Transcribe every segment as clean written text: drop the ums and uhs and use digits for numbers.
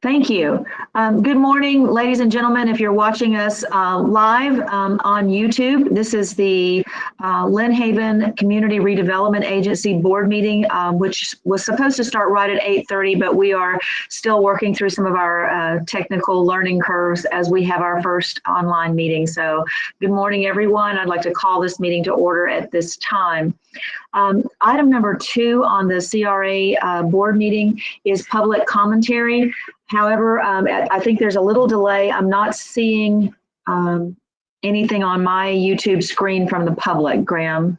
Thank you. Good morning, ladies and gentlemen. If you're watching us live on YouTube, this is the Lynn Haven Community Redevelopment Agency board meeting, which was supposed to start right at 8:30, but we are still working through some of our technical learning curves as we have our first online meeting. So good morning, everyone. I'd like to call this meeting to order at this time. Item number 2 on the CRA board meeting is public commentary. However, I think there's a little delay. I'm not seeing anything on my YouTube screen from the public, Graham,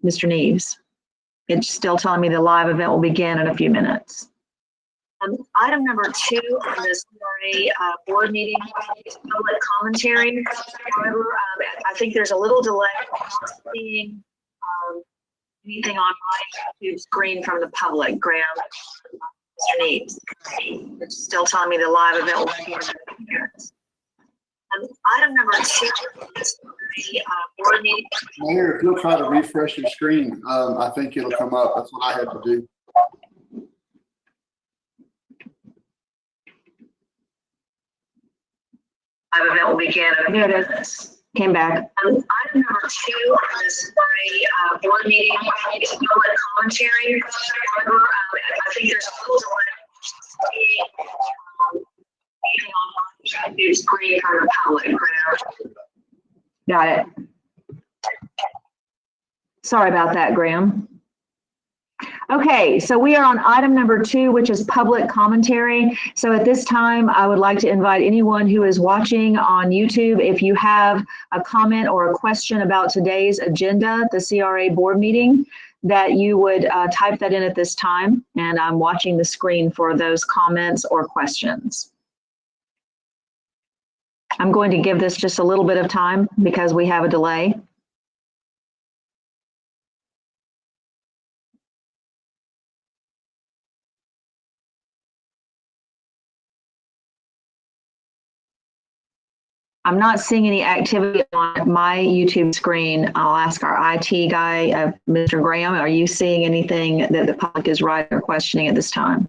Mr. Neves. It's still telling me the live event will begin in a few minutes. Item number 2 on the CRA board meeting is public commentary. However, I think there's a little delay. I'm not seeing anything on my YouTube screen from the public, Graham, Mr. Neves. It's still telling me the live event will begin in a few minutes. Item number 2 is the board meeting. Mayor, if you'll try to refresh your screen, I think it'll come up. That's what I had to do. Live event will begin. Here it is. Came back. Item number 2 on this board meeting is public commentary. However, I think there's a little delay. Anything on the screen from the public. Got it. Sorry about that, Graham. Okay, so we are on item number 2, which is public commentary. So at this time, I would like to invite anyone who is watching on YouTube, if you have a comment or a question about today's agenda, the CRA board meeting, that you would type that in at this time. And I'm watching the screen for those comments or questions. I'm going to give this just a little bit of time because we have a delay. I'm not seeing any activity on my YouTube screen. I'll ask our IT guy, Mr. Graham, are you seeing anything that the public is writing or questioning at this time?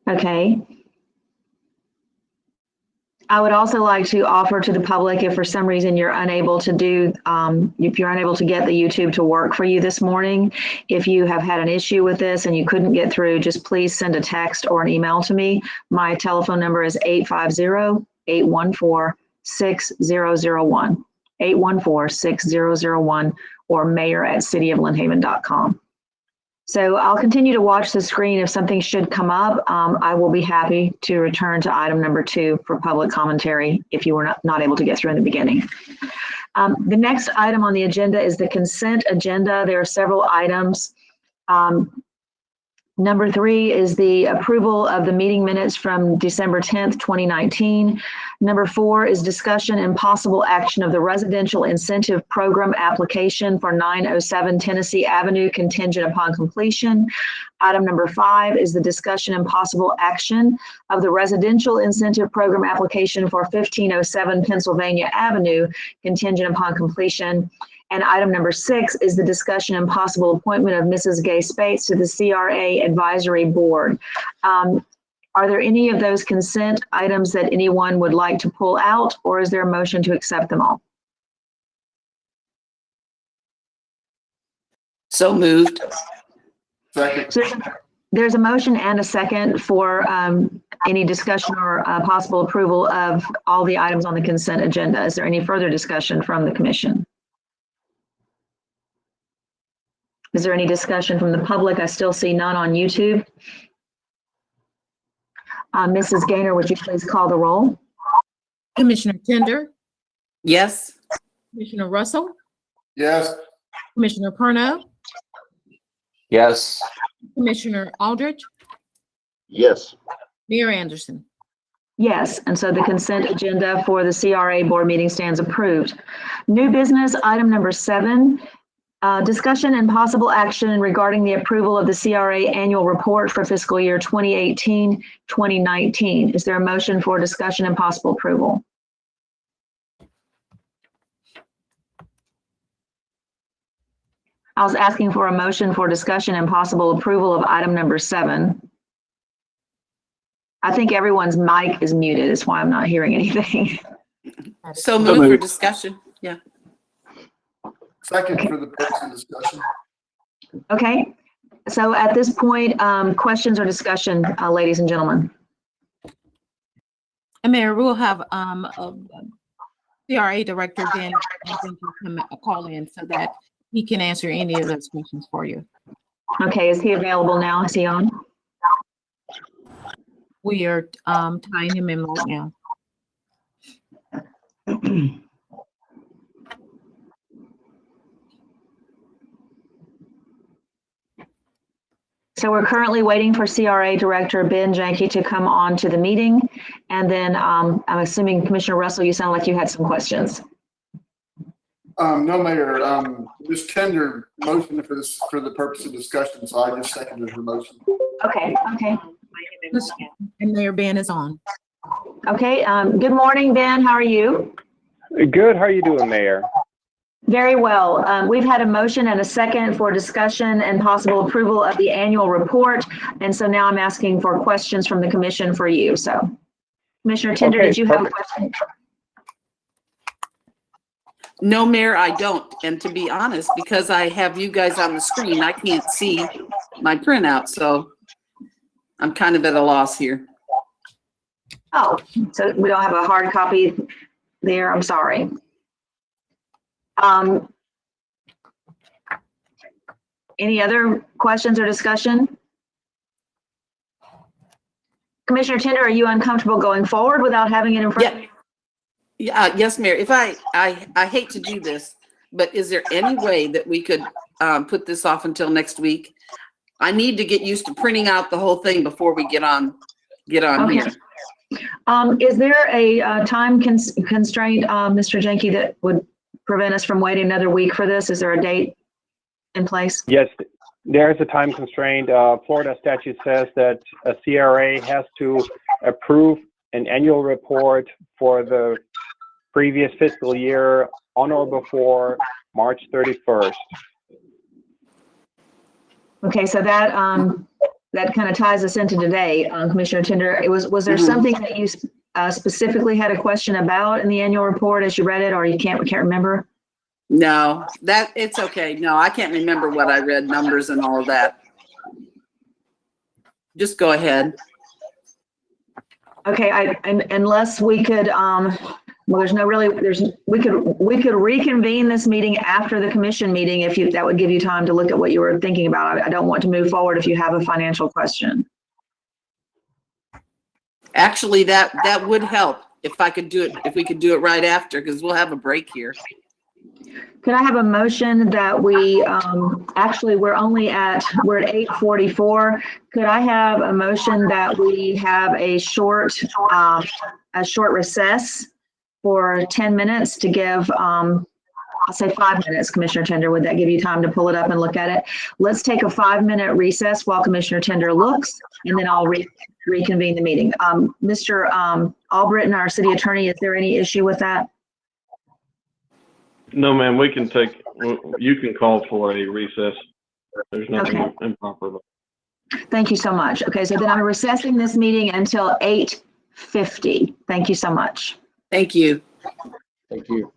Okay. I would also like to offer to the public, if for some reason you're unable to do, if you're unable to get the YouTube to work for you this morning, if you have had an issue with this and you couldn't get through, just please send a text or an email to me. My telephone number is 850-814-6001, 814-6001, or mayor@cityoflynnhaven.com. So I'll continue to watch the screen. If something should come up, I will be happy to return to item number 2 for public commentary if you were not able to get through in the beginning. The next item on the agenda is the consent agenda. There are several items. Number 3 is the approval of the meeting minutes from December 10th, 2019. Number 4 is discussion and possible action of the residential incentive program application for 907 Tennessee Avenue contingent upon completion. Item number 5 is the discussion and possible action of the residential incentive program application for 1507 Pennsylvania Avenue contingent upon completion. And item number 6 is the discussion and possible appointment of Mrs. Gay Spates to the CRA Advisory Board. Are there any of those consent items that anyone would like to pull out, or is there a motion to accept them all? So moved. Second. So there's a motion and a second for any discussion or possible approval of all the items on the consent agenda. Is there any further discussion from the commission? Is there any discussion from the public? I still see none on YouTube. Mrs. Gaynor, would you please call the roll? Commissioner Tender, Yes. Commissioner Russell, Yes. Commissioner Perno, Yes. Commissioner Aldridge, Yes. Mayor Anderson. Yes, and so the consent agenda for the CRA board meeting stands approved. New business, item number 7. Discussion and possible action regarding the approval of the CRA annual report for fiscal year 2018-2019. Is there a motion for discussion and possible approval? I was asking for a motion for discussion and possible approval of item number 7. I think everyone's mic is muted. That's why I'm not hearing anything. So moved for discussion. Yeah. Second for the purpose of discussion. Okay. So at this point, questions or discussion, ladies and gentlemen? And Mayor, we'll have CRA Director Ben call in so that he can answer any of those questions for you. Okay, is he available now? Is he on? We are tying him in right now. So we're currently waiting for CRA Director Ben Janke to come on to the meeting. And then I'm assuming Commissioner Russell, you sound like you had some questions. No, Mayor, just tender motion for this, for the purpose of discussion, so I just seconded her motion. Okay, okay. And Mayor Ben is on. Okay, good morning, Ben. How are you? Good. How are you doing, Mayor? Very well. We've had a motion and a second for discussion and possible approval of the annual report. And so now I'm asking for questions from the commission for you. So Commissioner Tender, Okay, did you have a perfect. question? No, Mayor, I don't. And to be honest, because I have you guys on the screen, I can't see my printout. So I'm kind of at a loss here. Oh, so we don't have a hard copy there. I'm sorry. Any other questions or discussion? Commissioner Tender, are you uncomfortable going forward without having it in front of you? Yeah, yes, Mayor. If I hate to do this, but is there any way that we could put this off until next week? I need to get used to printing out the whole thing before we get on Okay. here. Is there a time constraint, Mr. Janke, that would prevent us from waiting another week for this? Is there a date in place? Yes, there is a time constraint. Florida statute says that a CRA has to approve an annual report for the previous fiscal year on or before March 31st. Okay, so that that kind of ties us into today, Commissioner Tender. Was there something that you specifically had a question about in the annual report as you read it, or you can't remember? No, that it's okay. No, I can't remember what I read, numbers and all of that. Just go ahead. Okay, unless we could, well, we could reconvene this meeting after the commission meeting if that would give you time to look at what you were thinking about. I don't want to move forward if you have a financial question. Actually, that would help if we could do it right after, because we'll have a break here. Could I have a motion that we, actually, we're at 8:44. Could I have a motion that we have a short recess for 10 minutes to give, I'll say 5 minutes, Commissioner Tender. Would that give you time to pull it up and look at it? Let's take a 5-minute recess while Commissioner Tender looks, and then I'll reconvene the meeting. Mr. Albritton, our city attorney, is there any issue with that? No, ma'am, you can call for a recess. There's nothing improper about it. Thank you so much. Okay, so then I'm recessing this meeting until 8:50. Thank you so much. Thank you. Thank you.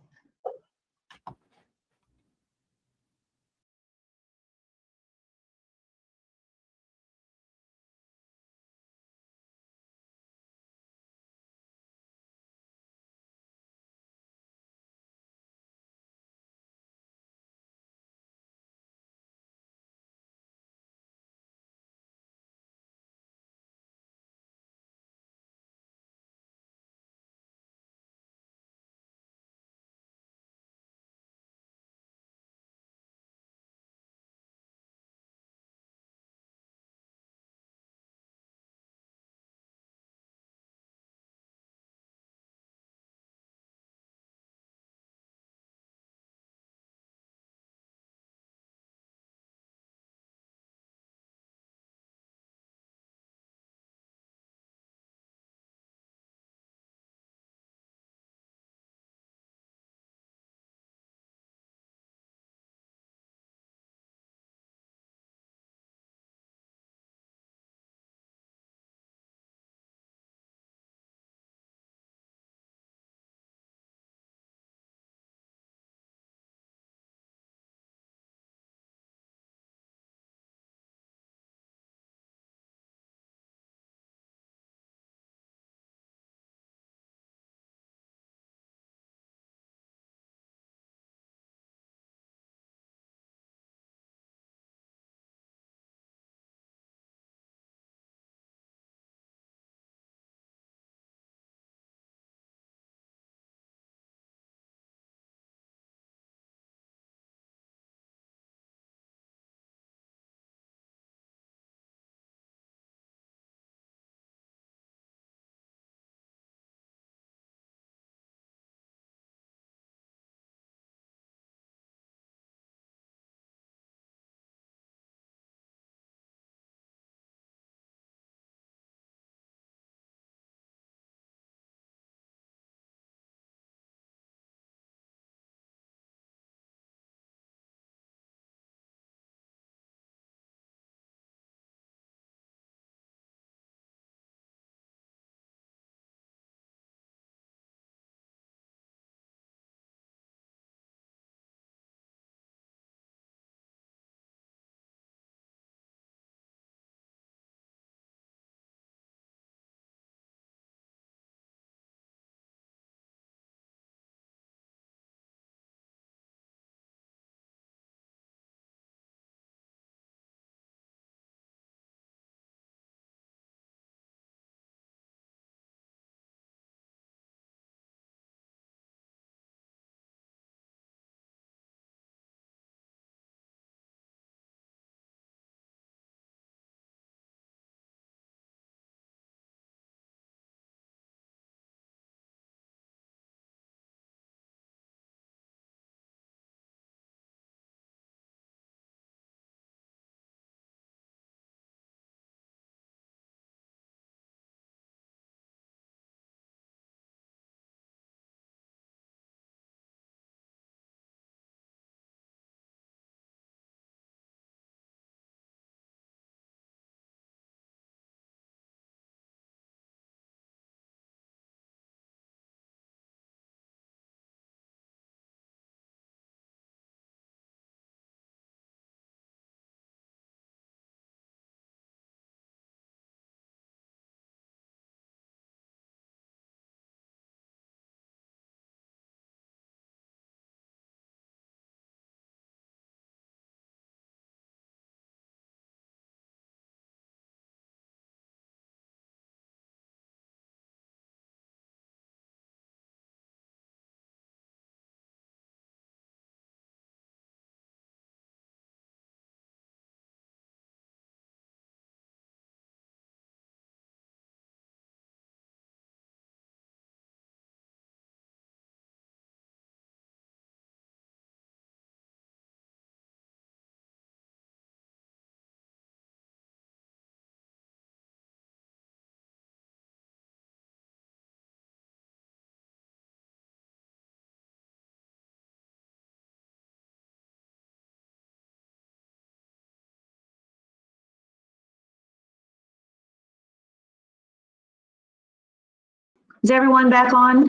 Is everyone back on?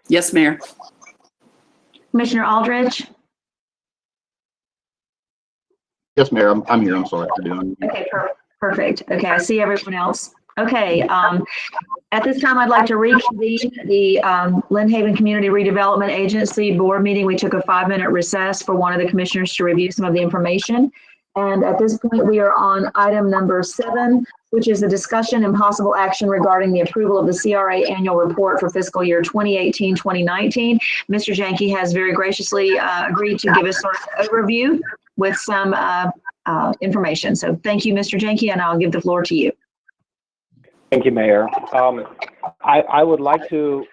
Yes, Mayor. Commissioner Aldridge? Yes, Mayor, I'm here. I'm sorry for doing. Okay, perfect. Okay, I see everyone else. Okay, at this time, I'd like to reconvene the Lynn Haven Community Redevelopment Agency Board meeting. We took a 5-minute recess for one of the commissioners to review some of the information. And at this point, we are on item number 7, which is the discussion and possible action regarding the approval of the CRA annual report for fiscal year 2018-2019. Mr. Janke has very graciously agreed to give us sort of an overview with some information. So thank you, Mr. Janke, and I'll give the floor to you. Thank you, Mayor. I would like to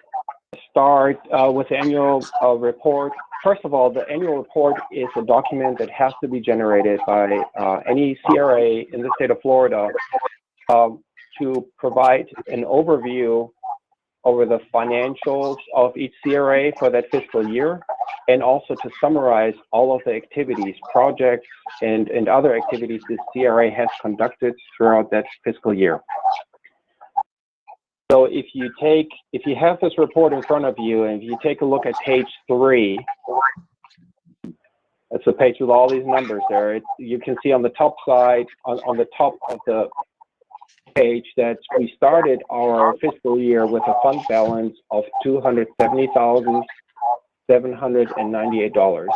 start with the annual report. First of all, the annual report is a document that has to be generated by any CRA in the state of Florida to provide an overview over the financials of each CRA for that fiscal year, and also to summarize all of the activities, projects, and other activities the CRA has conducted throughout that fiscal year. So if you have this report in front of you, and if you take a look at page 3, that's a page with all these numbers there. You can see on the top side, on the top of the page, that we started our fiscal year with a fund balance of $270,798.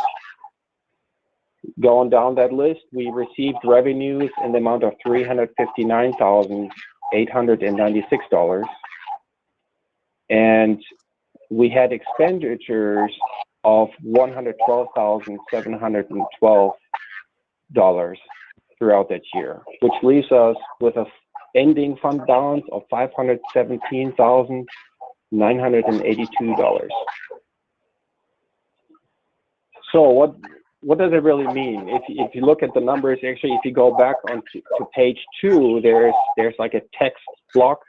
Going down that list, we received revenues in the amount of $359,896. And we had expenditures of $112,712 throughout that year, which leaves us with a ending fund balance of $517,982. So what does it really mean? If you look at the numbers, actually, if you go back to page 2, there's like a text block.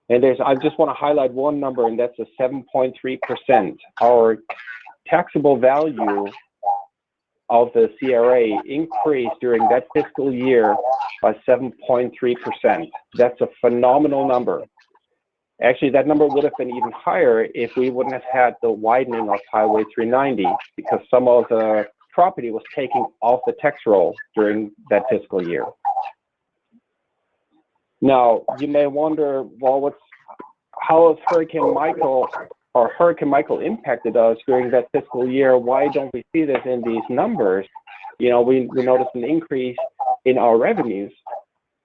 And I just want to highlight one number, and that's a 7.3%. Our taxable value of the CRA increased during that fiscal year by 7.3%. That's a phenomenal number. Actually, that number would have been even higher if we wouldn't have had the widening of Highway 390, because some of the property was taken off the tax roll during that fiscal year. Now, you may wonder, well, how has Hurricane Michael impacted us during that fiscal year? Why don't we see this in these numbers? You know, we noticed an increase in our revenues.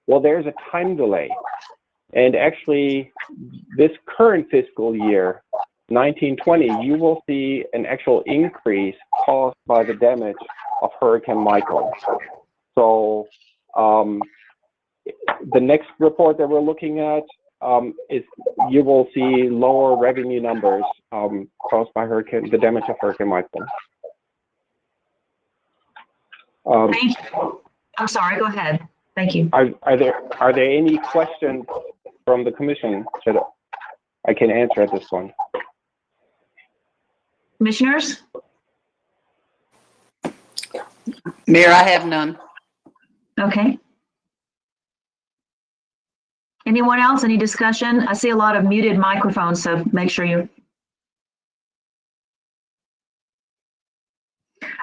Well, there's a time delay. And actually, this current fiscal year, 1920, you will see an actual increase caused by the damage of Hurricane Michael. So the next report that we're looking at is you will see lower revenue numbers caused by the damage of Hurricane Michael. Thank you. I'm sorry, go ahead. Thank you. Are there any questions from the commission that I can answer at this point? Commissioners? Mayor, I have none. Okay. Anyone else? Any discussion? I see a lot of muted microphones, so make sure you.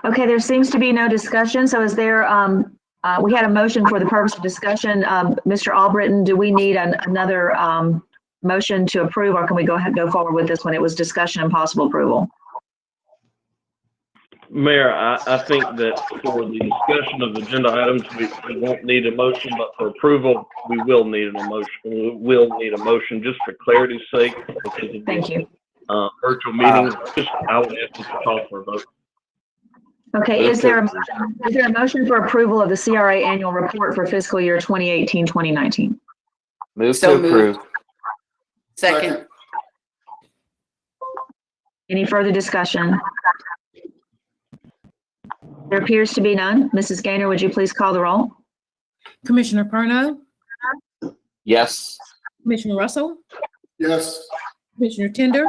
Okay, there seems to be no discussion. So is there, we had a motion for the purpose of discussion. Mr. Albritton, do we need another motion to approve, or can we go forward with this one? It was discussion and possible approval. Mayor, I think that for the discussion of agenda items, we won't need a motion, but for approval, we will need an emotion. We will need a motion just for clarity's sake. Thank you. Virtual meeting, I would ask you to call for a vote. Okay, is there a motion for approval of the CRA annual report for fiscal year 2018-2019? Move So to approve. Second. Any further discussion? There appears to be none. Mrs. Gaynor, would you please call the roll? Commissioner Perno, Yes. Commissioner Russell, Yes. Commissioner Tender,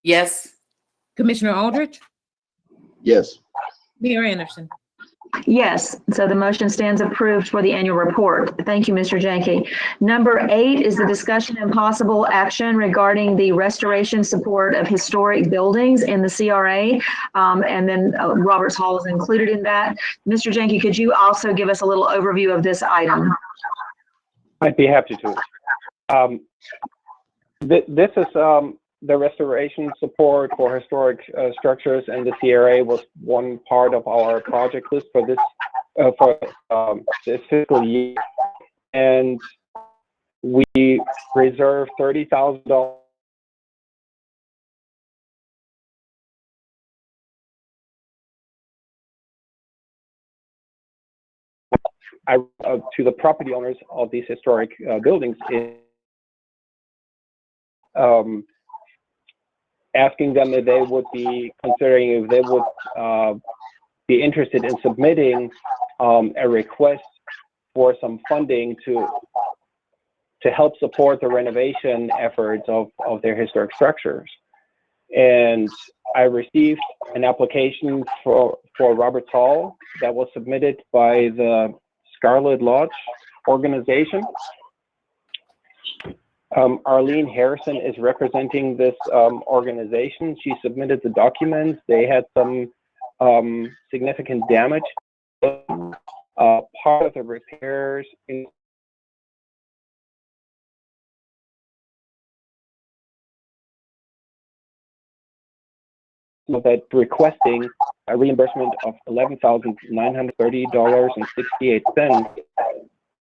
Yes. Commissioner Aldridge, Yes. Mayor Anderson. Yes, so the motion stands approved for the annual report. Thank you, Mr. Jenke. Number 8 is the discussion and possible action regarding the restoration support of historic buildings in the CRA. And then Roberts Hall is included in that. Mr. Jenke, could you also give us a little overview of this item? I'd be happy to. This is the restoration support for historic structures, and the CRA was one part of our project list for this fiscal year, and we reserved $30,000 to the property owners of these historic buildings, asking them if they would be considering, if they would be interested in submitting a request for some funding to help support the renovation efforts of their historic structures. And I received an application for Roberts Hall that was submitted by the Scarlet Lodge organization. Arlene Harrison is representing this organization. She submitted the documents. They had some significant damage. Part of the repairs that requesting a reimbursement of $11,930.68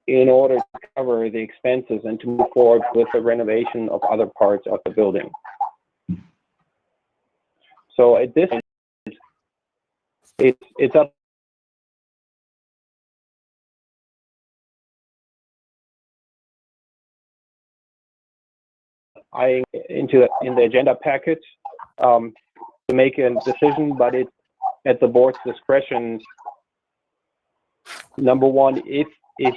in order to cover the expenses and to move forward with the renovation of other parts of the building. So at this, it's up in the agenda package to make a decision, but it's at the board's discretion. Number one, if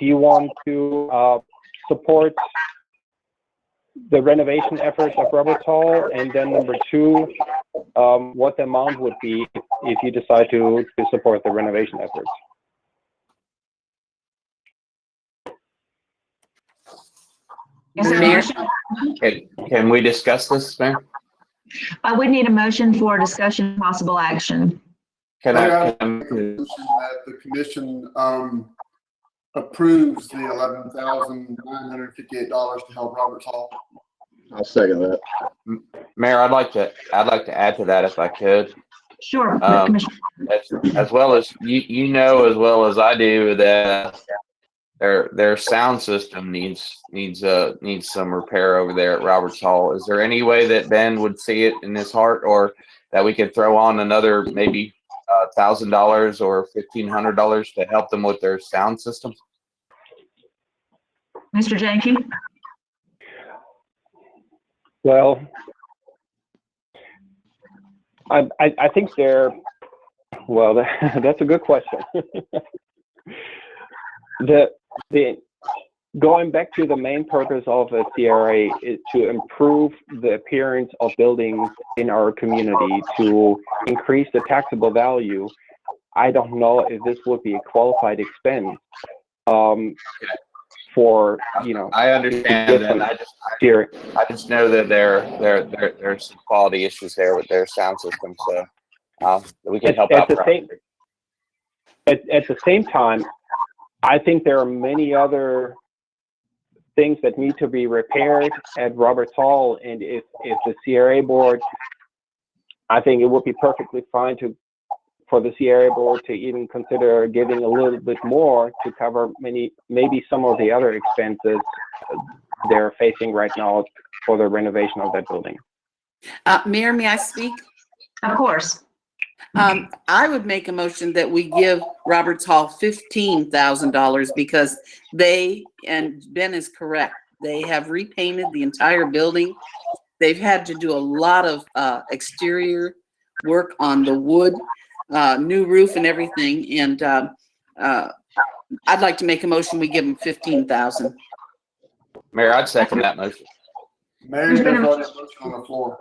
you want to support the renovation efforts of Roberts Hall, and then number two, what the amount would be if you decide to support the renovation efforts. Mayor? Can we discuss this, Mayor? I would need a motion for discussion possible action. Can Mayor, I, motion that the commission approves the $11,958 to help Roberts Hall. I'll second that. Mayor, I'd like to add to that if I could. Sure, Commissioner. As well as you know as well as I do that their sound system needs some repair over there at Roberts Hall. Is there any way that Ben would see it in his heart, or that we could throw on another maybe $1,000 or $1,500 to help them with their sound system? Mr. Jenke? Well, I think well, that's a good question. Going back to the main purpose of a CRA is to improve the appearance of buildings in our community, to increase the taxable value. I don't know if this would be a qualified expense for, I understand that. I just know that there's some quality issues there with their sound system, so we can help out. At the same time, I think there are many other things that need to be repaired at Roberts Hall, and if the CRA board, I think it would be perfectly fine for the CRA board to even consider giving a little bit more to cover maybe some of the other expenses they're facing right now for the renovation of that building. Mayor, may I speak? Of course. I would make a motion that we give Roberts Hall $15,000 because and Ben is correct, they have repainted the entire building. They've had to do a lot of exterior work on the wood, new roof and everything. And I'd like to make a motion we give them $15,000. Mayor, I'd second that motion. Mayor, there's already a motion on the floor.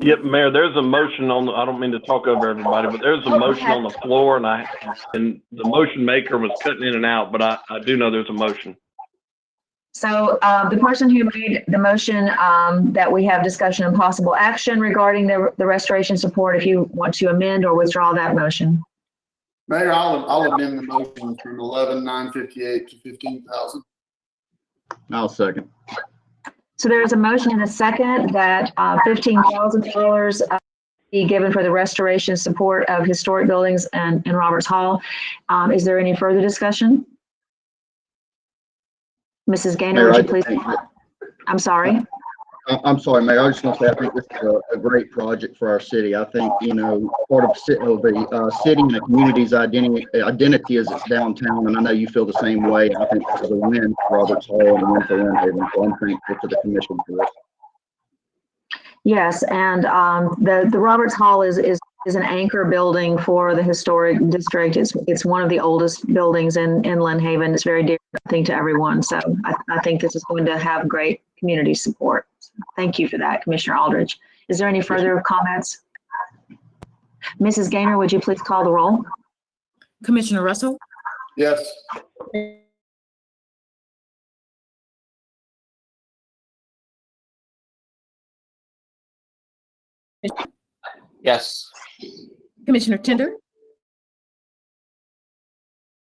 Yep, Mayor, there's a motion on, I don't mean to talk over everybody, but there's a motion on the floor and the motion maker was cutting in and out, but I do know there's a motion. So the person who made the motion that we have discussion and possible action regarding the restoration support, if you want to amend or withdraw that motion. Mayor, I'll amend the motion from 11,958 to 15,000. I'll second. So there is a motion and a second that $15,000 be given for the restoration support of historic buildings and in Roberts Hall. Is there any further discussion? Mrs. Gaynor, would you please? I'm sorry. I'm sorry, Mayor. I just want to say I think this is a great project for our city. I think, you know, part of the city and the community's identity is its downtown, and I know you feel the same way. I think this is a win for Roberts Hall and a win for Lynn Haven, so I'm thankful to the commission for this. Yes, and the Roberts Hall is an anchor building for the historic district. It's one of the oldest buildings in Lynn Haven. It's very dear, I think, to everyone. So I think this is going to have great community support. Thank you for that, Commissioner Aldridge. Is there any further comments? Mrs. Gaynor, would you please call the roll? Commissioner Russell, Yes. Yes. Commissioner Tender,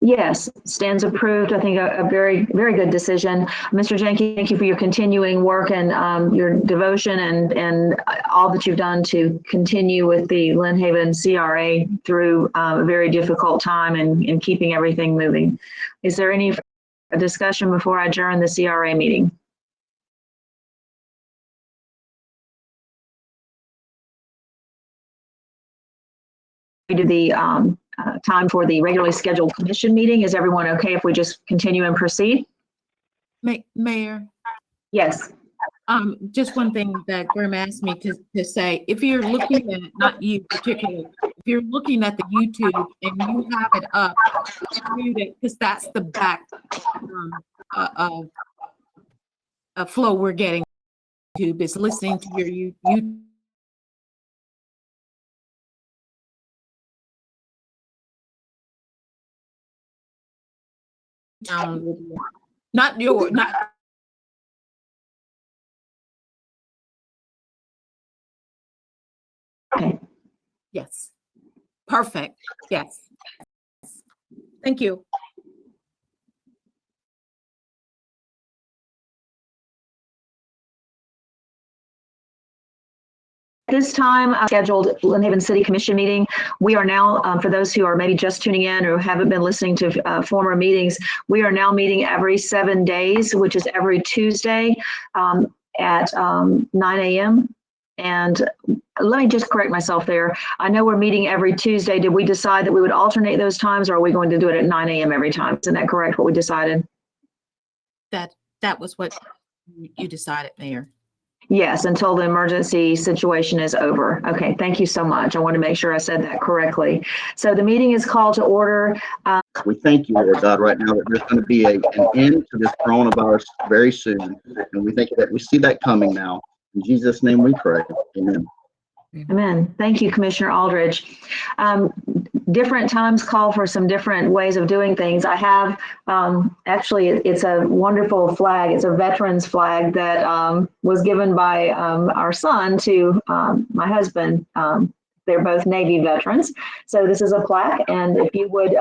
Yes, stands approved. I think a very, very good decision. Mr. Jenke, thank you for your continuing work and your devotion and all that you've done to continue with the Lynn Haven CRA through a very difficult time and keeping everything moving. Is there any discussion before I adjourn the CRA meeting? We do the time for the regularly scheduled commission meeting. Is everyone okay if we just continue and proceed? Mayor, Yes. just one thing that Grim asked me to say, if you're looking at, not you particularly, if you're looking at the YouTube and you have it up, mute it, because that's the back flow we're getting. YouTube is listening to your YouTube. Not your, not. Okay. Yes. Perfect. Yes. Thank you. This time, scheduled Lynn Haven City Commission meeting. We are now, for those who are maybe just tuning in or haven't been listening to former meetings, we are now meeting every 7 days, which is every Tuesday at 9 a.m. And let me just correct myself there. I know we're meeting every Tuesday. Did we decide that we would alternate those times, or are we going to do it at 9 a.m. every time? Isn't that correct, what we decided? That was what you decided, Mayor. Yes, until the emergency situation is over. Okay, thank you so much. I want to make sure I said that correctly. So the meeting is called to order. We thank you, Lord God, right now that there's going to be an end to this coronavirus very soon. And we think that we see that coming now. In Jesus' name we pray. Amen. Amen. Thank you, Commissioner Aldridge. Different times call for some different ways of doing things. I have, actually, it's a wonderful flag. It's a veteran's flag that was given by our son to my husband. They're both Navy veterans. So this is a plaque. And if you would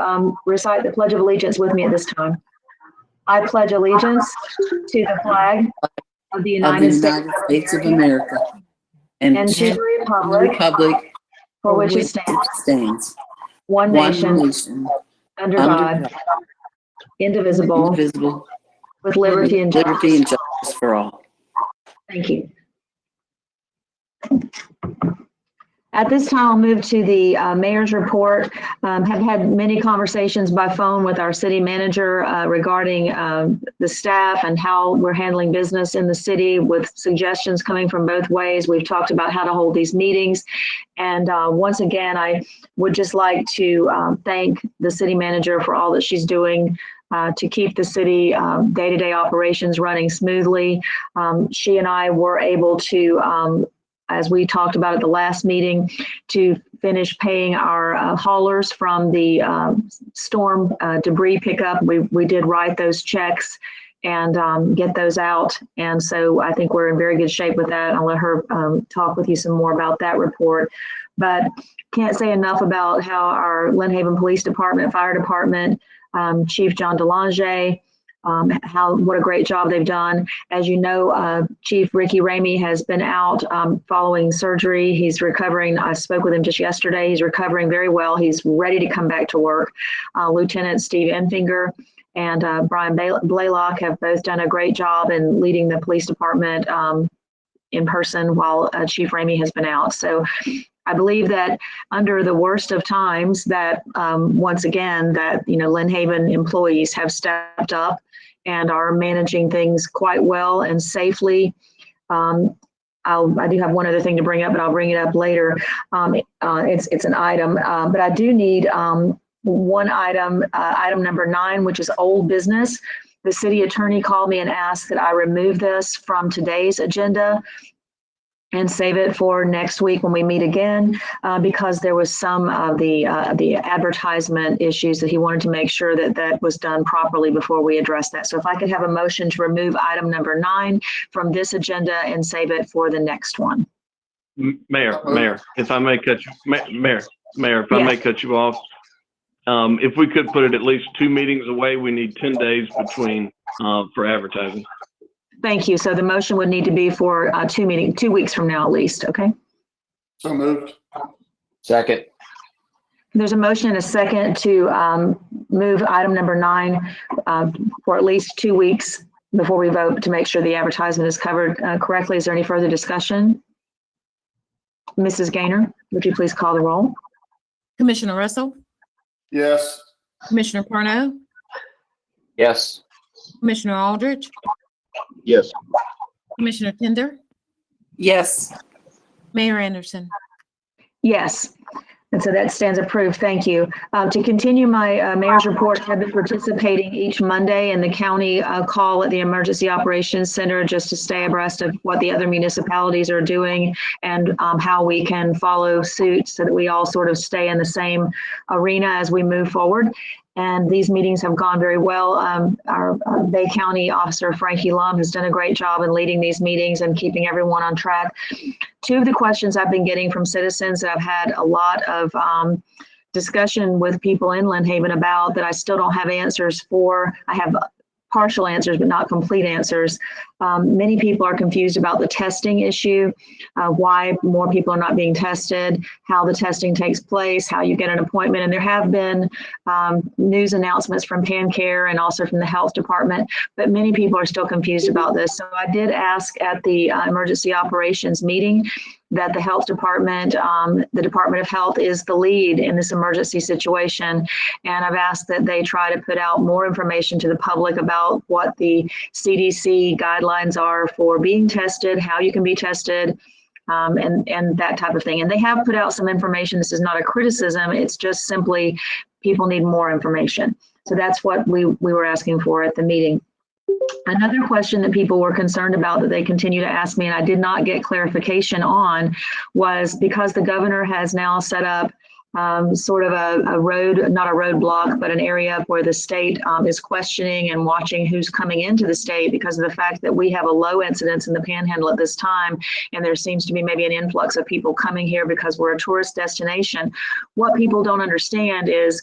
recite the Pledge of Allegiance with me at this time. I pledge allegiance to the flag of the United States of America. And to the republic for which it stands, one nation, under God, indivisible, with liberty and justice for all. Thank you. At this time, I'll move to the mayor's report. Have had many conversations by phone with our city manager regarding the staff and how we're handling business in the city, with suggestions coming from both ways. We've talked about how to hold these meetings. And once again, I would just like to thank the city manager for all that she's doing to keep the city day-to-day operations running smoothly. She and I were able to as we talked about at the last meeting, to finish paying our haulers from the storm debris pickup. We did write those checks and get those out. And so I think we're in very good shape with that. I'll let her talk with you some more about that report. But can't say enough about how our Lynn Haven Police Department, Fire Department, Chief John DeLange, what a great job they've done. As you know, Chief Ricky Ramey has been out following surgery. He's recovering. I spoke with him just yesterday. He's recovering very well. He's ready to come back to work. Lieutenant Steve Enfinger and Brian Blaylock have both done a great job in leading the police department in person while Chief Ramey has been out. So I believe that under the worst of times that once again that Lynn Haven employees have stepped up and are managing things quite well and safely. I do have one other thing to bring up, but I'll bring it up later. It's an item, but I do need one item, item number 9, which is old business. The city attorney called me and asked that I remove this from today's agenda and save it for next week when we meet again, because there was some of the advertisement issues that he wanted to make sure that was done properly before we address that. So if I could have a motion to remove item number 9 from this agenda and save it for the next one. Mayor, if I may cut you, Mayor, if I Yes. may cut you off, if we could put it at least 2 meetings away, we need 10 days between for advertising. Thank you. So the motion would need to be for 2 weeks from now at least, okay? So moved. Second. There's a motion and a second to move item number 9 for at least 2 weeks before we vote to make sure the advertisement is covered correctly. Is there any further discussion? Mrs. Gaynor, would you please call the roll? Commissioner Russell, Yes. Commissioner Parno, Yes. Commissioner Aldridge, Yes. Commissioner Tender, Yes. Mayor Anderson. Yes. And so that stands approved. Thank you. To continue my mayor's report, I've been participating each Monday in the county call at the Emergency Operations Center just to stay abreast of what the other municipalities are doing and how we can follow suit so that we all sort of stay in the same arena as we move forward. And these meetings have gone very well. Our Bay County officer, Frankie Lum, has done a great job in leading these meetings and keeping everyone on track. 2 of the questions I've been getting from citizens that I've had a lot of discussion with people in Lynn Haven about that I still don't have answers for. I have partial answers, but not complete answers. Many people are confused about the testing issue, why more people are not being tested, how the testing takes place, how you get an appointment. And there have been news announcements from PanCare and also from the health department, but many people are still confused about this. So I did ask at the emergency operations meeting that the health department, the Department of Health is the lead in this emergency situation. And I've asked that they try to put out more information to the public about what the CDC guidelines are for being tested, how you can be tested, and that type of thing. And they have put out some information. This is not a criticism. It's just simply people need more information. So that's what we were asking for at the meeting. Another question that people were concerned about that they continue to ask me, and I did not get clarification on, was because the governor has now set up sort of a road, not a roadblock, but an area where the state is questioning and watching who's coming into the state because of the fact that we have a low incidence in the Panhandle at this time. And there seems to be maybe an influx of people coming here because we're a tourist destination. What people don't understand is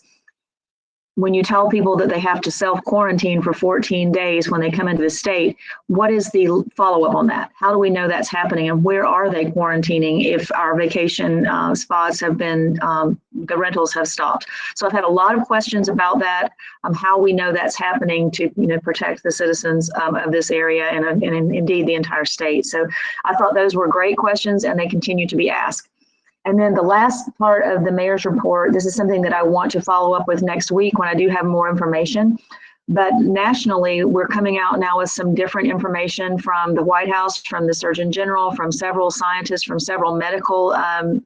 when you tell people that they have to self-quarantine for 14 days when they come into the state, what is the follow-up on that? How do we know that's happening, and where are they quarantining if our vacation spots have been, the rentals have stopped? So I've had a lot of questions about that, how we know that's happening to protect the citizens of this area and indeed the entire state. So I thought those were great questions, and they continue to be asked. And then the last part of the mayor's report, this is something that I want to follow up with next week when I do have more information. But nationally, we're coming out now with some different information from the White House, from the Surgeon General, from several scientists, from several medical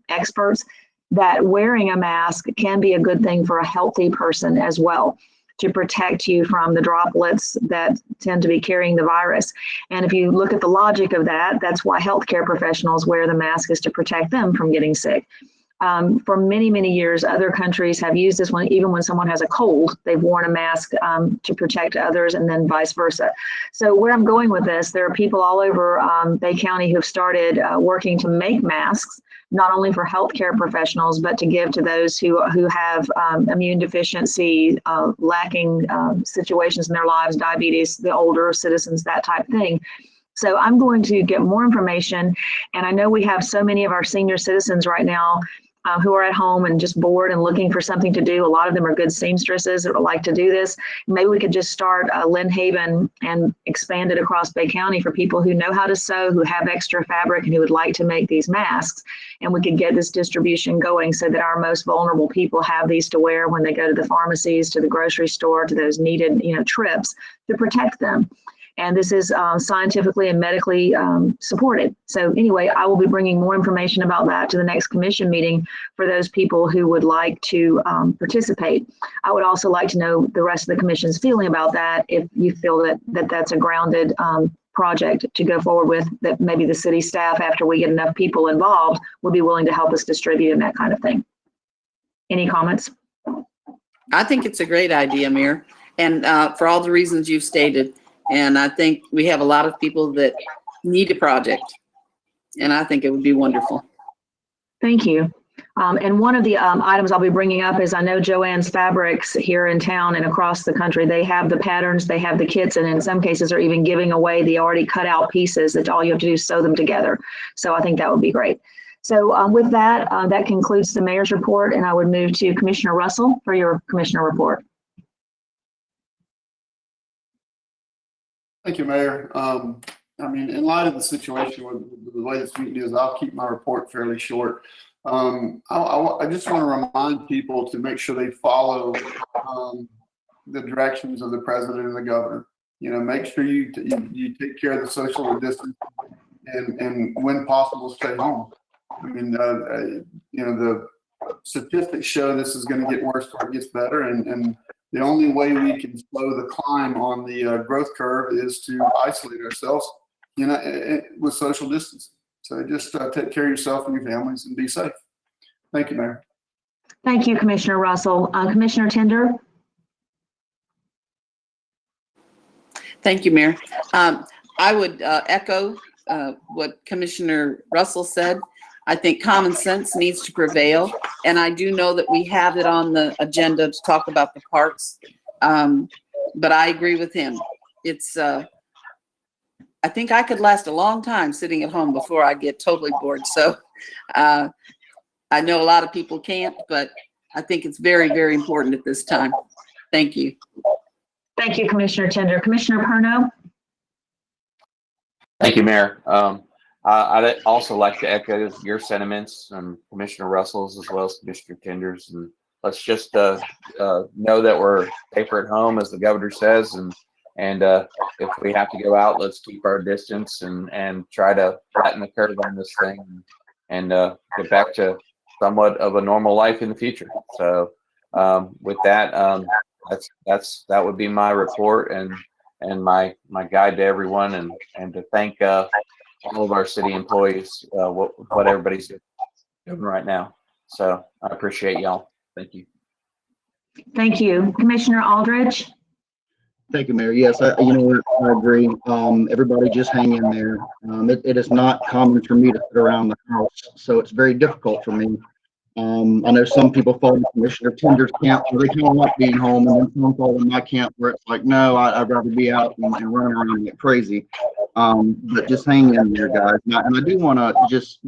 experts, that wearing a mask can be a good thing for a healthy person as well. to protect you from the droplets that tend to be carrying the virus. And if you look at the logic of that, that's why healthcare professionals wear the mask, is to protect them from getting sick. For many, many years, other countries have used this one. Even when someone has a cold, they've worn a mask to protect others, and then vice versa. So where I'm going with this, there are people all over Bay County who have started working to make masks, not only for healthcare professionals, but to give to those who have immune deficiency, lacking situations in their lives, diabetes, the older citizens, that type of thing. So I'm going to get more information. And I know we have so many of our senior citizens right now who are at home and just bored and looking for something to do. A lot of them are good seamstresses that would like to do this. Maybe we could just start Lynn Haven and expand it across Bay County for people who know how to sew, who have extra fabric, and who would like to make these masks. And we could get this distribution going so that our most vulnerable people have these to wear when they go to the pharmacies, to the grocery store, to those needed, trips to protect them. And this is scientifically and medically supported. So anyway, I will be bringing more information about that to the next commission meeting for those people who would like to participate. I would also like to know the rest of the commission's feeling about that, if you feel that that's a grounded project to go forward with, that maybe the city staff, after we get enough people involved, would be willing to help us distribute and that kind of thing. Any comments? I think it's a great idea, Mayor, and for all the reasons you've stated. And I think we have a lot of people that need a project, and I think it would be wonderful. Thank you. And one of the items I'll be bringing up is, I know Joann's Fabrics here in town and across the country, they have the patterns, they have the kits, and in some cases are even giving away the already cut out pieces that all you have to do is sew them together. So I think that would be great. So with that, that concludes the mayor's report, and I would move to Commissioner Russell for your commissioner report. Thank you, Mayor. I mean, in light of the situation with the way this meeting is, I'll keep my report fairly short. I just want to remind people to make sure they follow the directions of the president and the governor. Make sure you take care of the social distance, and when possible, stay home. I mean, the statistics show this is going to get worse before it gets better, and the only way we can slow the climb on the growth curve is to isolate ourselves, with social distancing. So just take care of yourself and your families and be safe. Thank you, Mayor. Thank you, Commissioner Russell. Commissioner Tender? Thank you, Mayor. I would echo what Commissioner Russell said. I think common sense needs to prevail, and I do know that we have it on the agenda to talk about the parks, but I agree with him. It's I think I could last a long time sitting at home before I get totally bored. So I know a lot of people can't, but I think it's very, very important at this time. Thank you. Thank you, Commissioner Tender. Commissioner Perno? Thank you, Mayor. I'd also like to echo your sentiments, and Commissioner Russell's as well as Commissioner Tender's, and let's just know that we're safer at home, as the governor says, and if we have to go out, let's keep our distance and try to flatten the curve on this thing, and get back to somewhat of a normal life in the future. So with that, that would be my report and my guide to everyone, and to thank all of our city employees, what everybody's doing right now. So I appreciate y'all. Thank you. Thank you. Commissioner Aldridge? Thank you, Mayor. Yes, I agree. Everybody just hang in there. It is not common for me to sit around the house, so it's very difficult for me. I know some people fall in Commissioner Tender's camp where they kind of like being home, and then some fall in my camp where it's like, no, I'd rather be out and run around and get crazy. But just hang in there, guys. And I do want to just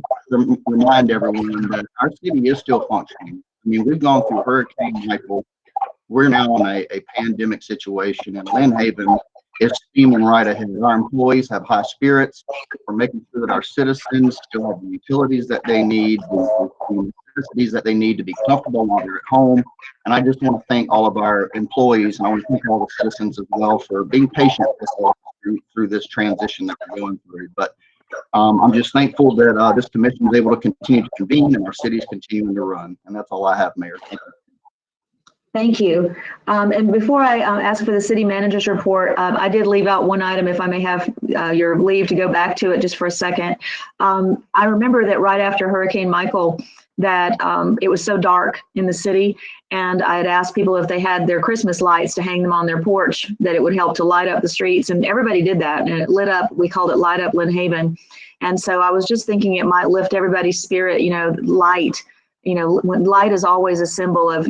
remind everyone that our city is still functioning. I mean, we've gone through Hurricane Michael. We're now in a pandemic situation, and Lynn Haven is steaming right ahead. Our employees have high spirits. We're making sure that our citizens still have the utilities that they need, the necessities that they need to be comfortable while they're at home. And I just want to thank all of our employees, and I want to thank all the citizens as well for being patient through this transition that we're going through. But I'm just thankful that this commission is able to continue to convene and our city's continuing to run. And that's all I have, Mayor. Thank you. Thank you. And before I ask for the city manager's report, I did leave out one item, if I may have your leave to go back to it just for a second. I remember that right after Hurricane Michael, that it was so dark in the city, and I had asked people if they had their Christmas lights to hang them on their porch, that it would help to light up the streets, and everybody did that, and it lit up. We called it Light Up Lynn Haven. And so I was just thinking it might lift everybody's spirit, light. When light is always a symbol of,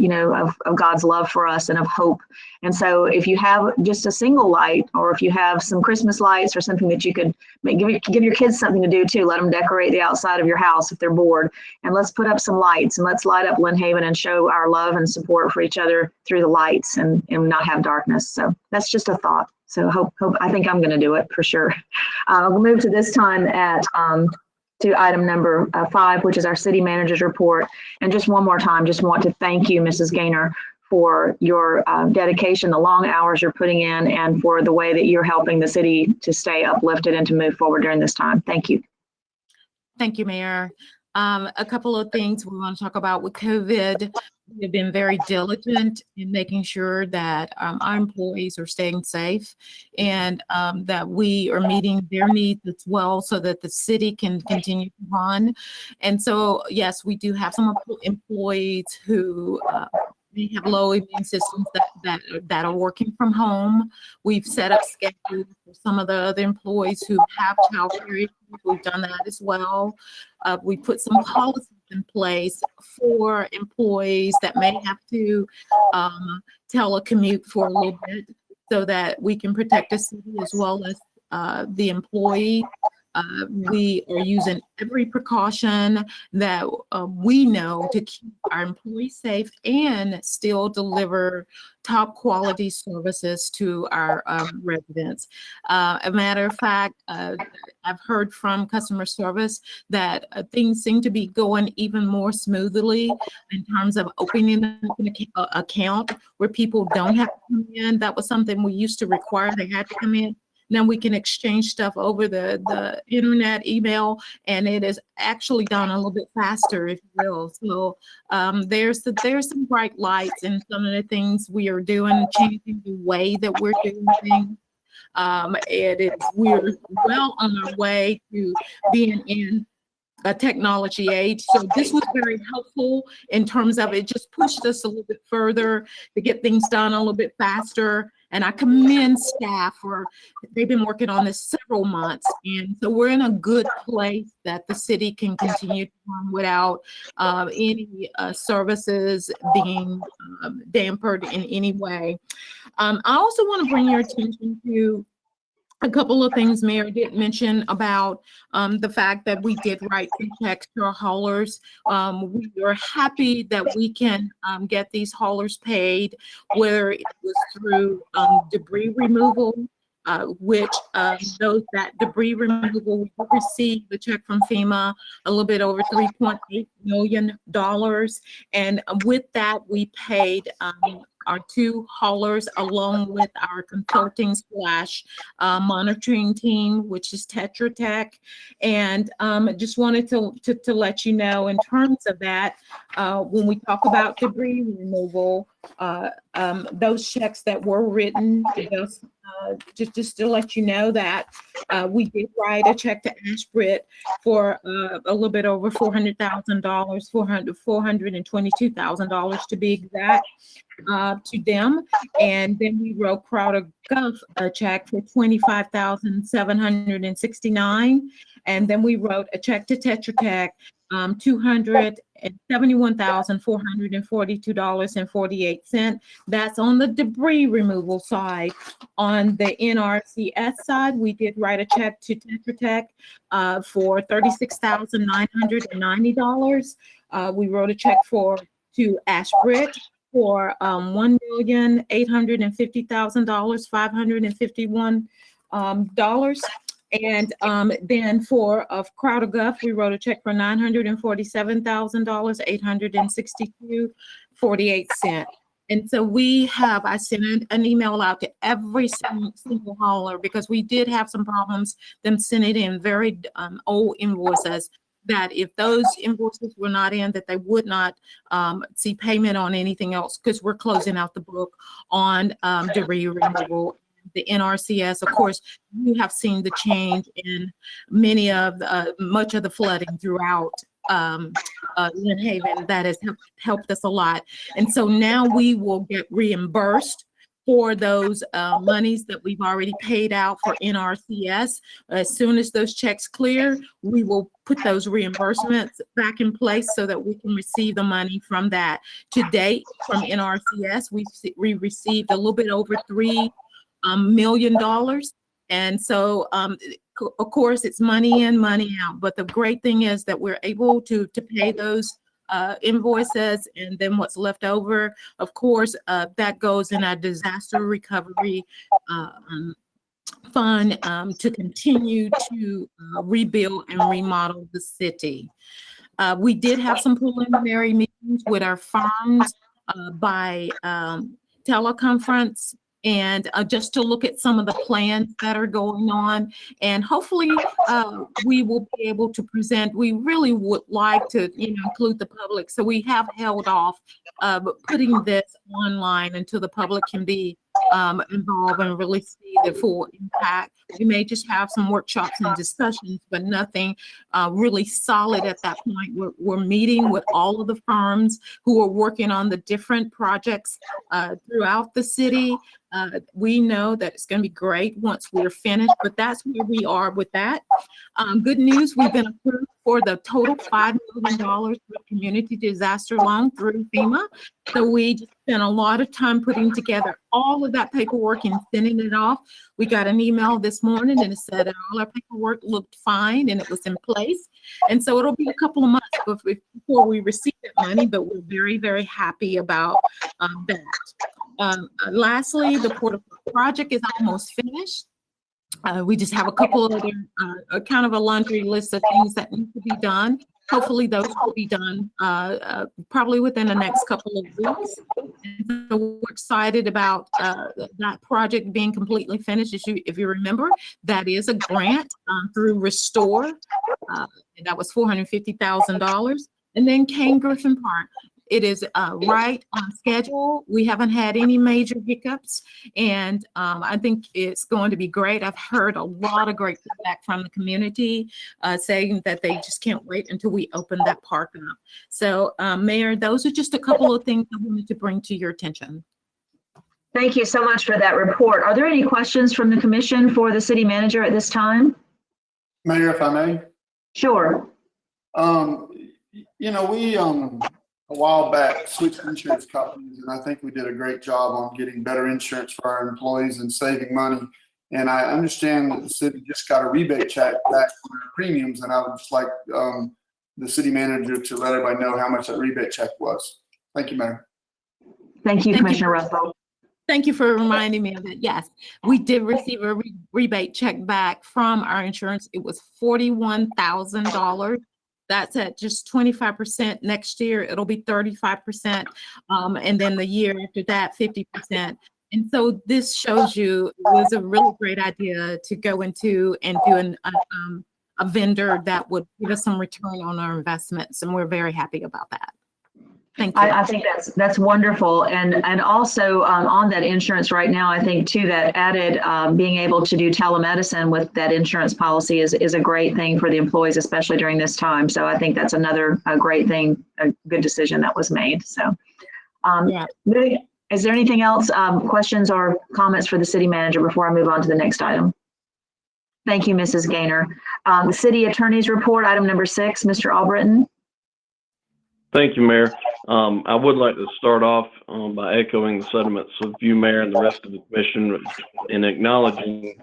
of God's love for us and of hope. And so if you have just a single light, or if you have some Christmas lights or something that you could give your kids something to do too, let them decorate the outside of your house if they're bored, and let's put up some lights and let's light up Lynn Haven and show our love and support for each other through the lights and not have darkness. So that's just a thought. So I think I'm going to do it for sure. We'll move to this time to item number 5, which is our city manager's report. And just one more time, just want to thank you, Mrs. Gaynor, for your dedication, the long hours you're putting in, and for the way that you're helping the city to stay uplifted and to move forward during this time. Thank you. Thank you, Mayor. A couple of things we want to talk about with COVID. We've been very diligent in making sure that our employees are staying safe, and that we are meeting their needs as well, so that the city can continue to run. And so, yes, we do have some employees who may have low immune systems that are working from home. We've set up schedules for some of the other employees who have childcare issues. We've done that as well. We put some policies in place for employees that may have to telecommute for a little bit, so that we can protect the city as well as the employee. We are using every precaution that we know to keep our employees safe and still deliver top quality services to our residents. A matter of fact, I've heard from customer service that things seem to be going even more smoothly in terms of opening an account where people don't have to come in. That was something we used to require. They had to come in. Now we can exchange stuff over the internet, email, and it is actually done a little bit faster, if you will. So there's some bright lights in some of the things we are doing, changing the way that we're doing things. We're well on our way to being in a technology age. So this was very helpful in terms of it just pushed us a little bit further to get things done a little bit faster. And I commend staff they've been working on this several months. And so we're in a good place that the city can continue to run without any services being dampered in any way. I also want to bring your attention to a couple of things Mayor did mention about the fact that we did write some checks to our haulers. We are happy that we can get these haulers paid, whether it was through debris removal, which that debris removal, we received the check from FEMA, a little bit over $3.8 million. And with that, we paid our 2 haulers along with our consulting / monitoring team, which is Tetra Tech. And just wanted to let you know, in terms of that, when we talk about debris removal, those checks that were written, just to let you know that we did write a check to Ashbridge for a little bit over $400,000, $422,000 to be exact, to them. And then we wrote Crowder Gulf a check for $25,769. And then we wrote a check to Tetra Tech, $271,442.48. That's on the debris removal side. On the NRCS side, we did write a check to Tetra Tech for $36,990. We wrote a check to Ashbridge for $1,850,000, $551. And then for Crowder Gulf, we wrote a check for $947,000, $862.48. And so I sent an email out to every single hauler, because we did have some problems them sending in very old invoices. that if those invoices were not in, that they would not see payment on anything else, because we're closing out the book on debris removal. The NRCS, of course, you have seen the change in much of the flooding throughout Lynn Haven. That has helped us a lot. And so now we will get reimbursed for those monies that we've already paid out for NRCS. As soon as those checks clear, we will put those reimbursements back in place so that we can receive the money from that. To date, from NRCS, we received a little bit over $3 million. And so, of course, it's money in, money out. But the great thing is that we're able to pay those invoices, and then what's left over, of course, that goes in our disaster recovery fund to continue to rebuild and remodel the city. We did have some preliminary meetings with our firms by teleconference, and just to look at some of the plans that are going on. And hopefully we will be able to present. We really would like to, include the public. So we have held off putting this online until the public can be involved and really see the full impact. We may just have some workshops and discussions, but nothing really solid at that point. We're meeting with all of the firms who are working on the different projects throughout the city. We know that it's going to be great once we're finished, but that's where we are with that. Good news, we've been approved for the total $5 million for community disaster loan through FEMA. So we just spent a lot of time putting together all of that paperwork and sending it off. We got an email this morning and it said all our paperwork looked fine and it was in place. And so it'll be a couple of months before we receive that money, but we're very, very happy about that. Lastly, the Port project is almost finished. We just have a couple of other kind of a laundry list of things that need to be done. Hopefully those will be done probably within the next couple of weeks. And so we're excited about that project being completely finished. If you remember, that is a grant through Restore. That was $450,000. And then Kane Griffin Park. It is right on schedule. We haven't had any major hiccups, and I think it's going to be great. I've heard a lot of great feedback from the community saying that they just can't wait until we open that park up. So, Mayor, those are just a couple of things I wanted to bring to your attention. Thank you so much for that report. Are there any questions from the commission for the city manager at this time? Mayor, if I may? Sure. We a while back switched insurance companies, and I think we did a great job on getting better insurance for our employees and saving money. And I understand that the city just got a rebate check back for their premiums, and I would just like the city manager to let everybody know how much that rebate check was. Thank you, Mayor. Thank you, Commissioner Russell. Thank you for reminding me of that. Yes, we did receive a rebate check back from our insurance. It was $41,000. That's at just 25%. Next year, it'll be 35%. And then the year after that, 50%. And so this shows you it was a really great idea to go into and do a vendor that would give us some return on our investments. And we're very happy about that. Thank you. I think that's wonderful. And also on that insurance right now, I think too, that added being able to do telemedicine with that insurance policy is a great thing for the employees, especially during this time. So I think that's another great thing, a good decision that was made. So Yeah. Is there anything else, questions or comments for the city manager before I move on to the next item? Thank you, Mrs. Gaynor. The city attorney's report, item number 6, Mr. Albritton. Thank you, Mayor. I would like to start off by echoing the sentiments of you, Mayor, and the rest of the commission in acknowledging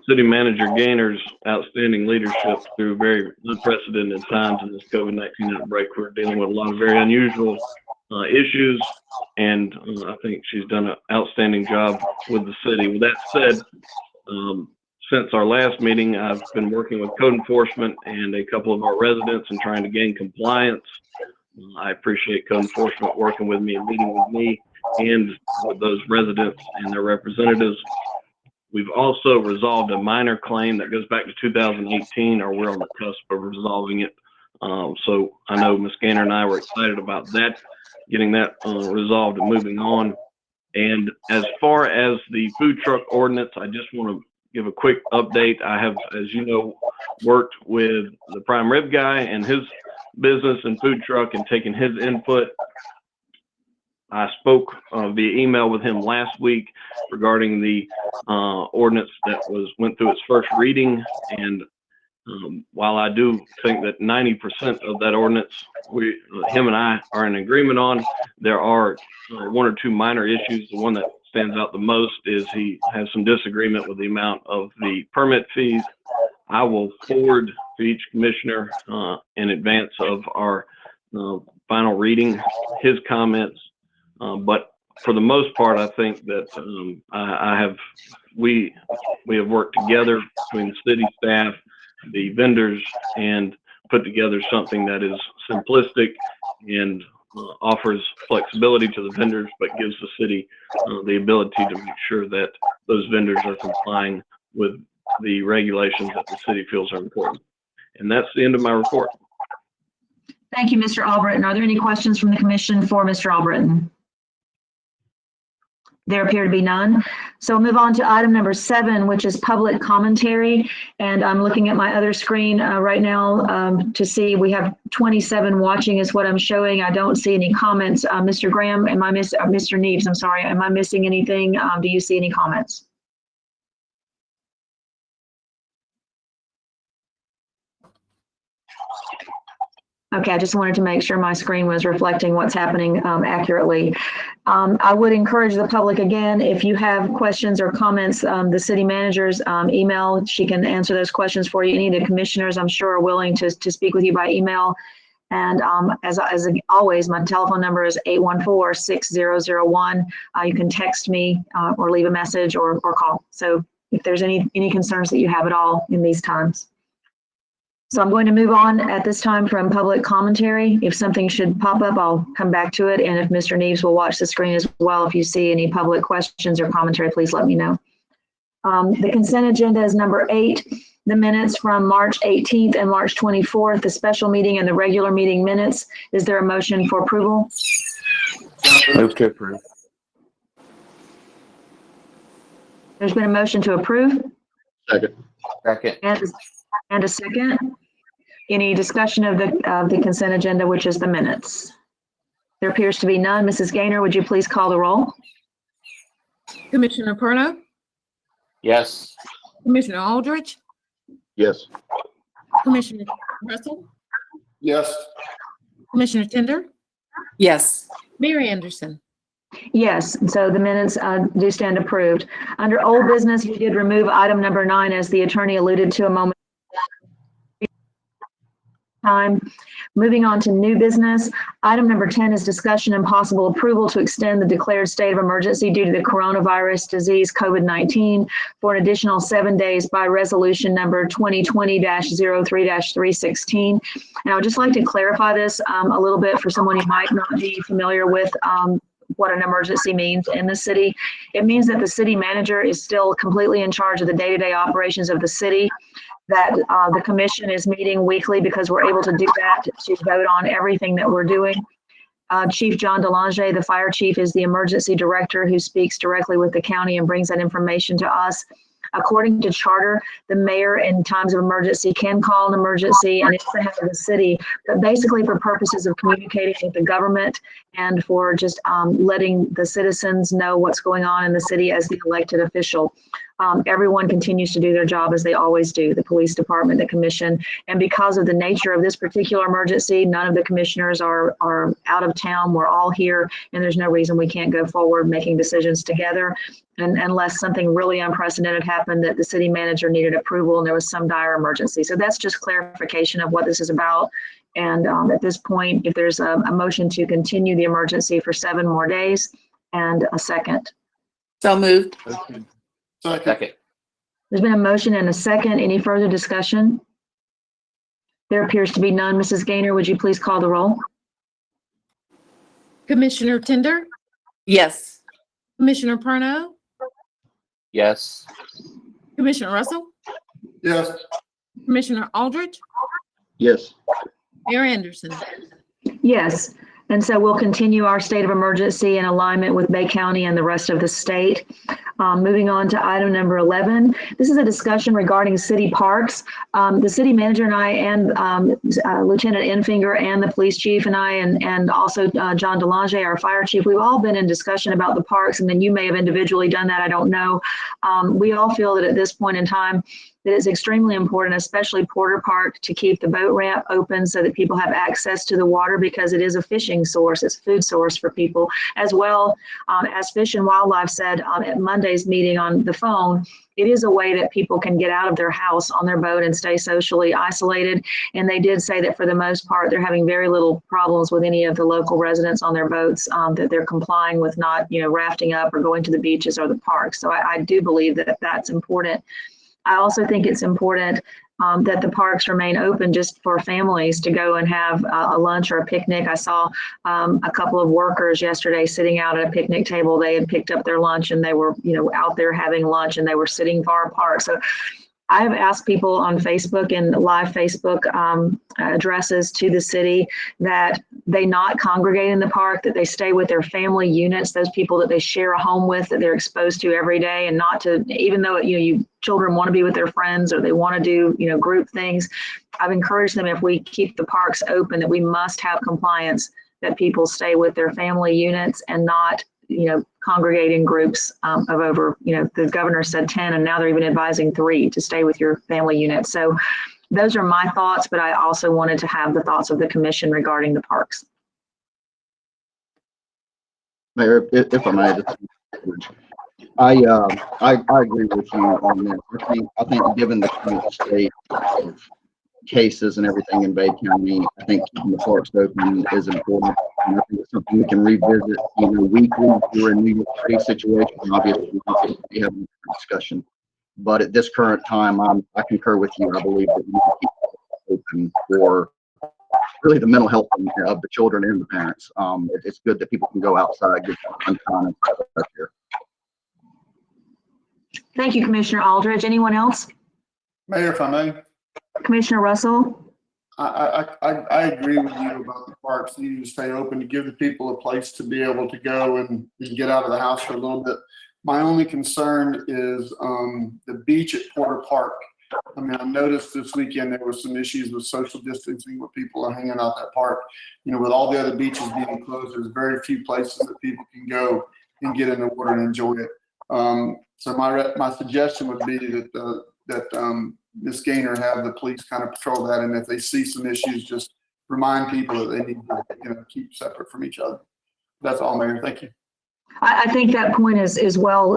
City Manager Gaynor's outstanding leadership through very unprecedented times in this COVID-19 outbreak. We're dealing with a lot of very unusual issues, and I think she's done an outstanding job with the city. With that said, since our last meeting, I've been working with code enforcement and a couple of our residents and trying to gain compliance. I appreciate code enforcement working with me and meeting with me and with those residents and their representatives. We've also resolved a minor claim that goes back to 2018, or we're on the cusp of resolving it. So I know Ms. Gaynor and I were excited about that, getting that resolved and moving on. And as far as the food truck ordinance, I just want to give a quick update. I have, as you know, worked with the prime rib guy and his business and food truck and taken his input. I spoke via email with him last week regarding the ordinance that went through its first reading. And while I do think that 90% of that ordinance, him and I are in agreement on, there are one or two minor issues. The one that stands out the most is he has some disagreement with the amount of the permit fees. I will forward to each commissioner in advance of our final reading his comments. But for the most part, I think that we have worked together between the city staff, the vendors, and put together something that is simplistic and offers flexibility to the vendors, but gives the city the ability to make sure that those vendors are complying with the regulations that the city feels are important. And that's the end of my report. Thank you, Mr. Albritton. Are there any questions from the commission for Mr. Albritton? There appear to be none. So we'll move on to item number 7, which is public commentary. And I'm looking at my other screen right now to see we have 27 watching is what I'm showing. I don't see any comments. Mr. Graham, Mr. Neves, I'm sorry, am I missing anything? Do you see any comments? Okay, I just wanted to make sure my screen was reflecting what's happening accurately. I would encourage the public again, if you have questions or comments, the city manager's email, she can answer those questions for you. Any of the commissioners, I'm sure, are willing to speak with you by email. And as always, my telephone number is 814-6001. You can text me or leave a message or call. So if there's any concerns that you have at all in these times. So I'm going to move on at this time from public commentary. If something should pop up, I'll come back to it. And if Mr. Neves will watch the screen as well, if you see any public questions or commentary, please let me know. The consent agenda is number 8, the minutes from March 18th and March 24th, the special meeting and the regular meeting minutes. Is there a motion for approval? Move to approve. There's been a motion to approve. Second. Second. And a second. Any discussion of the consent agenda, which is the minutes? There appears to be none. Mrs. Gaynor, would you please call the roll? Commissioner Perna, Yes. Commissioner Aldrich, Yes. Commissioner Russell, Yes. Commissioner Tender, Yes. Mayor Anderson. Yes, so the minutes do stand approved. Under old business, we did remove item number 9, as the attorney alluded to a moment time. Moving on to new business, item number 10 is discussion and possible approval to extend the declared state of emergency due to the coronavirus disease COVID-19 for an additional 7 days by resolution number 2020-03-316. And I would just like to clarify this a little bit for someone who might not be familiar with what an emergency means in the city. It means that the city manager is still completely in charge of the day-to-day operations of the city, that the commission is meeting weekly because we're able to do that, to vote on everything that we're doing. Chief John DeLange, the fire chief, is the emergency director who speaks directly with the county and brings that information to us. According to charter, the mayor in times of emergency can call an emergency, and it's the head of the city, but basically for purposes of communicating with the government and for just letting the citizens know what's going on in the city as the elected official. Everyone continues to do their job as they always do, the police department, the commission. And because of the nature of this particular emergency, none of the commissioners are out of town. We're all here, and there's no reason we can't go forward making decisions together. And unless something really unprecedented happened that the city manager needed approval and there was some dire emergency. So that's just clarification of what this is about. And at this point, if there's a motion to continue the emergency for 7 more days, and a second. So moved. Second. There's been a motion and a second. Any further discussion? There appears to be none. Mrs. Gaynor, would you please call the roll? Commissioner Tender, Yes. Commissioner Perna, Yes. Commissioner Russell, Yes. Commissioner Aldridge, Yes. Mayor Anderson. Yes. And so we'll continue our state of emergency in alignment with Bay County and the rest of the state. Moving on to item number 11. This is a discussion regarding city parks. The city manager and I and Lieutenant Enfinger and the police chief and I and also John DeLange, our fire chief, we've all been in discussion about the parks, and then you may have individually done that, I don't know. We all feel that at this point in time, that it's extremely important, especially Porter Park, to keep the boat ramp open so that people have access to the water, because it is a fishing source, it's a food source for people, as well as Fish and Wildlife said at Monday's meeting on the phone. It is a way that people can get out of their house on their boat and stay socially isolated. And they did say that for the most part, they're having very little problems with any of the local residents on their boats, that they're complying with not, rafting up or going to the beaches or the parks. So I do believe that that's important. I also think it's important that the parks remain open just for families to go and have a lunch or a picnic. I saw a couple of workers yesterday sitting out at a picnic table. They had picked up their lunch and they were, out there having lunch, and they were sitting far apart. So I have asked people on Facebook and live Facebook addresses to the city that they not congregate in the park, that they stay with their family units, those people that they share a home with, that they're exposed to every day, and not to, even though, children want to be with their friends or they want to do, group things. I've encouraged them, if we keep the parks open, that we must have compliance, that people stay with their family units and not, congregate in groups of over, the governor said 10, and now they're even advising 3 to stay with your family unit. So those are my thoughts, but I also wanted to have the thoughts of the commission regarding the parks. Mayor, if I may, I agree with you on this. I think given the current state of cases and everything in Bay County, I think keeping the parks open is important. And I think it's something we can revisit, weekly if we're in New York City situation. Obviously, we have a discussion. But at this current time, I concur with you. I believe that we need to keep it open for really the mental health of the children and the parents. It's good that people can go outside, get some time and stuff here. Thank you, Commissioner Aldridge. Anyone else? Mayor, if I may. Commissioner Russell? I agree with you about the parks needing to stay open, to give the people a place to be able to go and get out of the house for a little bit. My only concern is the beach at Porter Park. I mean, I noticed this weekend there were some issues with social distancing where people are hanging out that park. With all the other beaches being closed, there's very few places that people can go and get in the water and enjoy it. So my suggestion would be that Ms. Gaynor have the police kind of patrol that, and if they see some issues, just remind people that they need to keep separate from each other. That's all, Mayor. Thank you. I think that point is well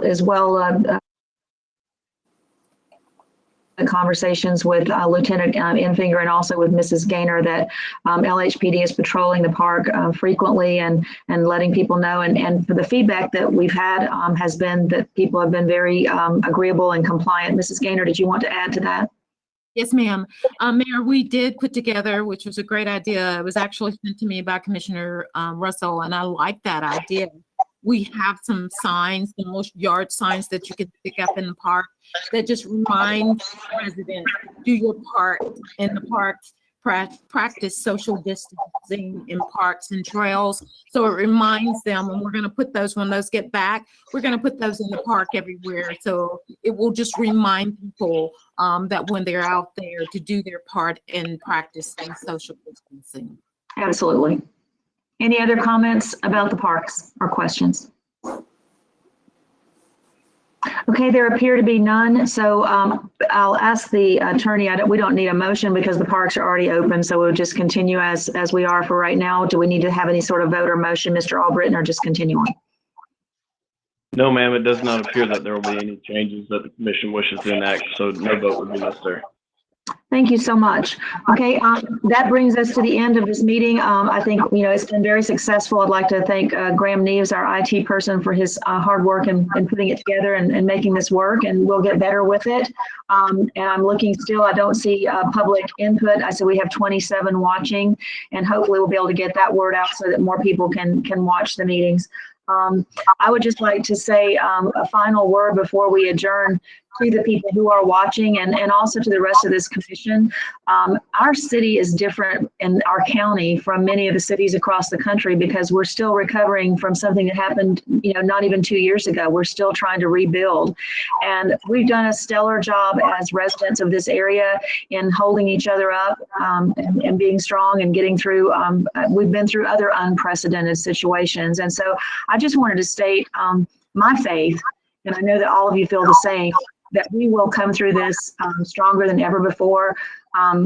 conversations with Lieutenant Enfinger and also with Mrs. Gaynor that LHPD is patrolling the park frequently and letting people know. And for the feedback that we've had has been that people have been very agreeable and compliant. Mrs. Gaynor, did you want to add to that? Yes, ma'am. Mayor, we did put together, which was a great idea. It was actually sent to me by Commissioner Russell, and I like that idea. We have some signs, the most yard signs that you can pick up in the park that just remind residents, do your part in the parks, practice social distancing in parks and trails. So it reminds them, and we're going to put those, when those get back, we're going to put those in the park everywhere. So it will just remind people that when they're out there to do their part in practicing social distancing. Absolutely. Any other comments about the parks or questions? Okay, there appear to be none. So I'll ask the attorney, we don't need a motion because the parks are already open. So we'll just continue as we are for right now. Do we need to have any sort of vote or motion, Mr. Albritton, or just continue on? No, ma'am, it does not appear that there will be any changes that the commission wishes to enact, so no vote would be necessary. Thank you so much. Okay, that brings us to the end of this meeting. I think, it's been very successful. I'd like to thank Graham Neves, our IT person, for his hard work in putting it together and making this work, and we'll get better with it. And I'm looking still, I don't see public input. I said we have 27 watching, and hopefully we'll be able to get that word out so that more people can watch the meetings. I would just like to say a final word before we adjourn to the people who are watching and also to the rest of this commission. Our city is different in our county from many of the cities across the country because we're still recovering from something that happened, not even 2 years ago. We're still trying to rebuild. And we've done a stellar job as residents of this area in holding each other up and being strong and getting through. We've been through other unprecedented situations. And so I just wanted to state my faith, and I know that all of you feel the same, that we will come through this stronger than ever before,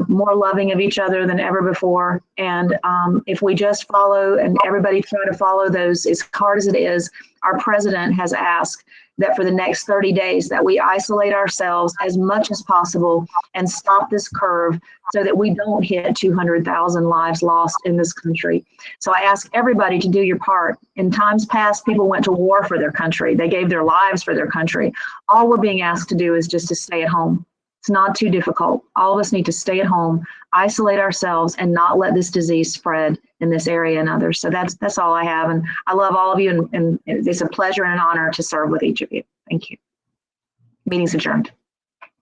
more loving of each other than ever before. And if we just follow and everybody try to follow those, as hard as it is, our president has asked that for the next 30 days that we isolate ourselves as much as possible and stop this curve so that we don't hit 200,000 lives lost in this country. So I ask everybody to do your part. In times past, people went to war for their country. They gave their lives for their country. All we're being asked to do is just to stay at home. It's not too difficult. All of us need to stay at home, isolate ourselves, and not let this disease spread in this area and others. So that's all I have. And I love all of you, and it's a pleasure and an honor to serve with each of you. Thank you. Meeting's adjourned.